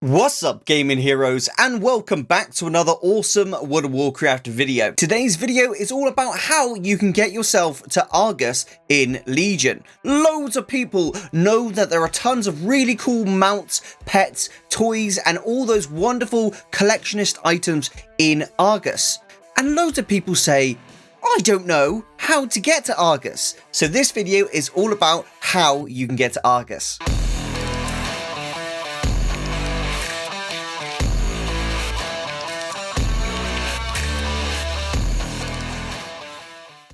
What's up, gaming heroes, and welcome back to another awesome World of Warcraft video. Today's video is all about how you can get yourself to Argus in Legion. Loads of people know that there are tons of really cool mounts, pets, toys, and all those wonderful collectionist items in Argus. And loads of people say, I don't know how to get to Argus. So this video is all about how you can get to Argus.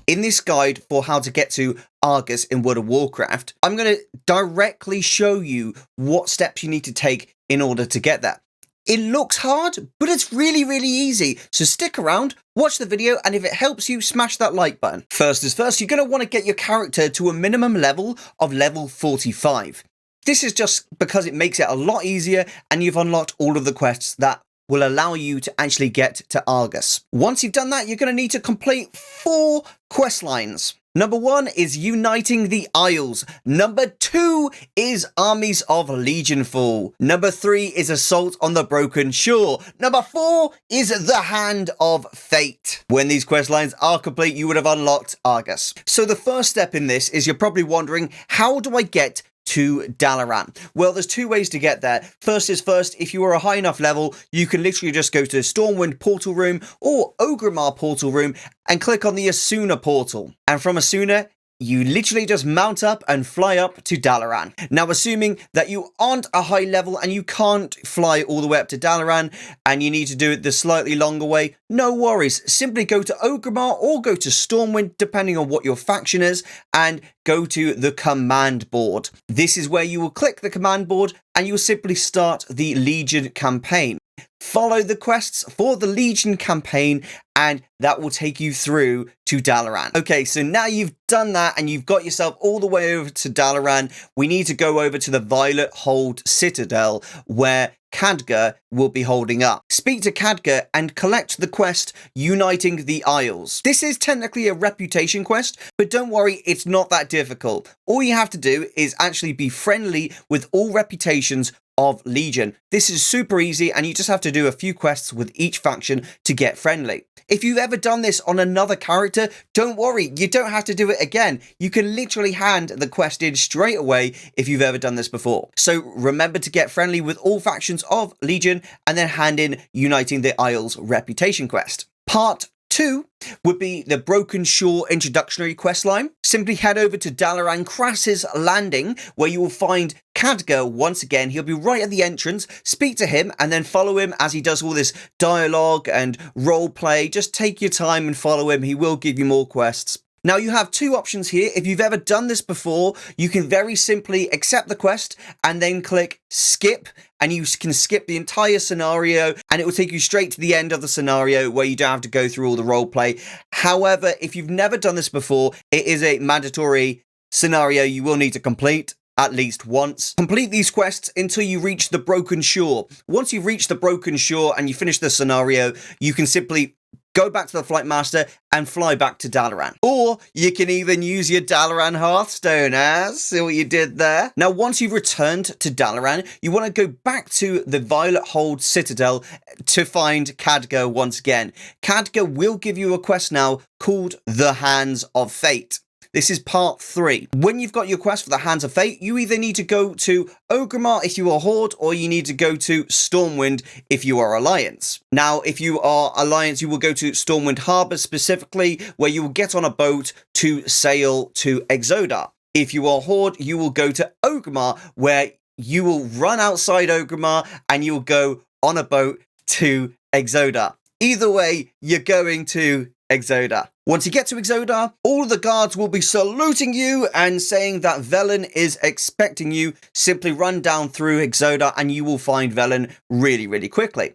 In this guide for how to get to Argus in World of Warcraft, I'm going to directly show you what steps you need to take in order to get there. It looks hard, but it's really easy. So stick around, watch the video, and if it helps you, smash that like button. First is first, you're going to want to get your character to a minimum level of level 45. This is just because it makes it a lot easier and you've unlocked all of the quests that will allow you to actually get to Argus. Once you've done that, you're going to need to complete 4 quest lines. Number 1 is Uniting the Isles. Number 2 is Armies of Legionfall. Number 3 is Assault on the Broken Shore. Number 4 is the Hand of Fate. When these quest lines are complete, you would have unlocked Argus. So the first step in this is you're probably wondering, how do I get to Dalaran? Well, there's 2 ways to get there. First is first, if you are a high enough level, you can literally just go to Stormwind Portal Room or Orgrimmar Portal Room and click on the Asuna portal. And from Asuna, you literally just mount up and fly up to Dalaran. Now, assuming that you aren't a high level and you can't fly all the way up to Dalaran and you need to do it the slightly longer way, no worries. Simply go to Orgrimmar or go to Stormwind, depending on what your faction is, and go to the command board. This is where you will click the command board and you'll simply start the Legion campaign. Follow the quests for the Legion campaign and that will take you through to Dalaran. Okay, so now you've done that and you've got yourself all the way over to Dalaran, we need to go over to the Violet Hold Citadel where Khadgar will be holding up. Speak to Khadgar and collect the quest Uniting the Isles. This is technically a reputation quest, but don't worry, it's not that difficult. All you have to do is actually be friendly with all reputations of Legion. This is super easy and you just have to do a few quests with each faction to get friendly. If you've ever done this on another character, don't worry, you don't have to do it again. You can literally hand the quest in straight away if you've ever done this before. So remember to get friendly with all factions of Legion and then hand in Uniting the Isles reputation quest. Part 2 would be the Broken Shore introductory questline. Simply head over to Dalaran Krass's Landing, where you will find Khadgar once again. He'll be right at the entrance. Speak to him and then follow him as he does all this dialogue and role play. Just take your time and follow him. He will give you more quests. Now, you have 2 options here. If you've ever done this before, you can very simply accept the quest and then click skip, and you can skip the entire scenario and it will take you straight to the end of the scenario where you don't have to go through all the role play. However, if you've never done this before, it is a mandatory scenario you will need to complete at least once. Complete these quests until you reach the Broken Shore. Once you've reached the Broken Shore and you finish the scenario, you can simply go back to the Flight Master and fly back to Dalaran. Or you can even use your Dalaran Hearthstone, see what you did there? Now, once you've returned to Dalaran, you want to go back to the Violet Hold Citadel to find Khadgar once again. Khadgar will give you a quest now called the Hands of Fate. This is part 3. When you've got your quest for the Hands of Fate, you either need to go to Orgrimmar if you are Horde, or you need to go to Stormwind if you are Alliance. Now, if you are Alliance, you will go to Stormwind Harbour specifically, where you will get on a boat to sail to Exodar. If you are Horde, you will go to Orgrimmar, where you will run outside Orgrimmar and you'll go on a boat to Exodar. Either way, you're going to Exodar. Once you get to Exodar, all of the guards will be saluting you and saying that Velen is expecting you. Simply run down through Exodar and you will find Velen really quickly.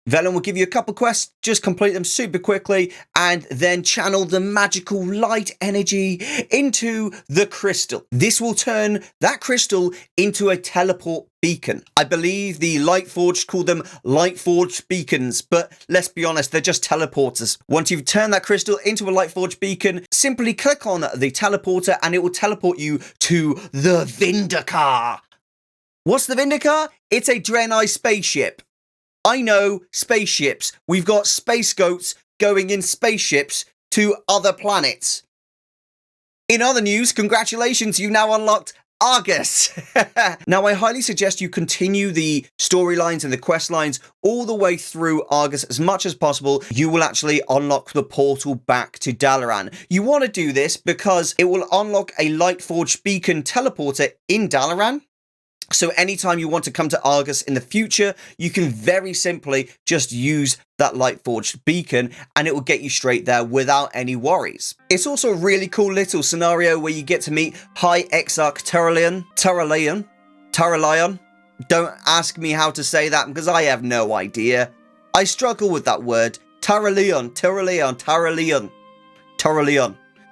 Velen will give you a couple quests, just complete them super quickly, and then channel the magical light energy into the crystal. This will turn that crystal into a teleport beacon. I believe the Lightforged call them Lightforged beacons, but let's be honest, they're just teleporters. Once you've turned that crystal into a Lightforged beacon, simply click on the teleporter and it will teleport you to the Vindakar. What's the Vindicar? It's a Draenei spaceship. I know, spaceships. We've got space goats going in spaceships to other planets. In other news, congratulations, you've now unlocked Argus. Now, I highly suggest you continue the storylines and the quest lines all the way through Argus as much as possible. You will actually unlock the portal back to Dalaran. You want to do this because it will unlock a Lightforged beacon teleporter in Dalaran. So anytime you want to come to Argus in the future, you can very simply just use that Lightforged beacon and it will get you straight there without any worries. It's also a really cool little scenario where you get to meet High Exarch Turalion. Don't ask me how to say that because I have no idea. I struggle with that word. Turalion.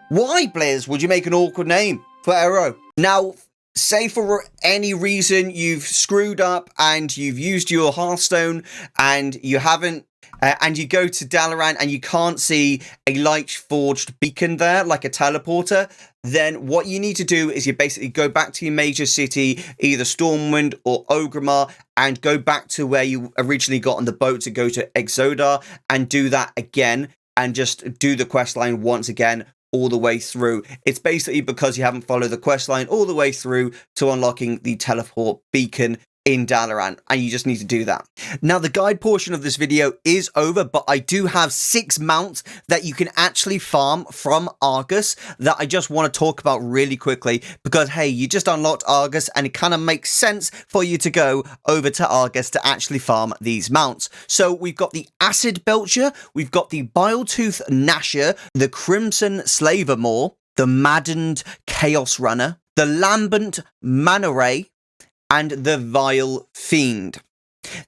Why, Blizz, would you make an awkward name for Ero? Now, say for any reason you've screwed up and you've used your Hearthstone and you haven't, and you go to Dalaran and you can't see a Lightforged beacon there, like a teleporter, then what you need to do is you basically go back to your major city, either Stormwind or Orgrimmar, and go back to where you originally got on the boat to go to Exodar and do that again and just do the quest line once again all the way through. It's basically because you haven't followed the quest line all the way through to unlocking the teleport beacon in Dalaran, and you just need to do that. Now, the guide portion of this video is over, but I do have 6 mounts that you can actually farm from Argus that I just want to talk about really quickly because, hey, you just unlocked Argus and it kind of makes sense for you to go over to Argus to actually farm these mounts. So we've got the Acid Belcher, we've got the Biletooth Gnasher, the Crimson Slaver Maw, the Maddened Chaos Runner, the Lambent Mana Ray, and the Vile Fiend.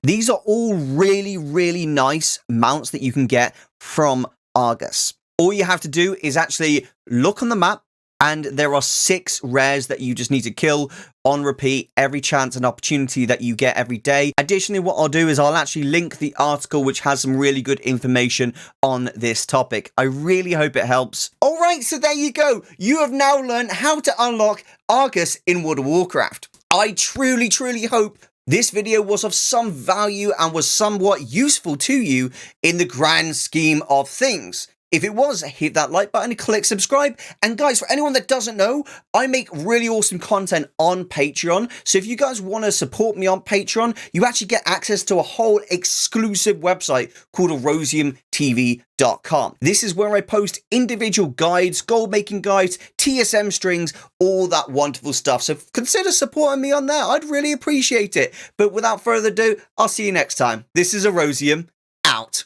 These are all really, really nice mounts that you can get from Argus. All you have to do is actually look on the map, and there are 6 rares that you just need to kill on repeat every chance and opportunity that you get every day. Additionally, what I'll do is I'll actually link the article which has some really good information on this topic. I really hope it helps. All right, so there you go. You have now learned how to unlock Argus in World of Warcraft. I truly, truly hope this video was of some value and was somewhat useful to you in the grand scheme of things. If it was, hit that like button and click subscribe. And guys, for anyone that doesn't know, I make really awesome content on Patreon. So if you guys want to support me on Patreon, you actually get access to a whole exclusive website called ErosiumTV.com. This is where I post individual guides, gold making guides, TSM strings, all that wonderful stuff. So consider supporting me on that. I'd really appreciate it. But without further ado, I'll see you next time. This is Erosium, out.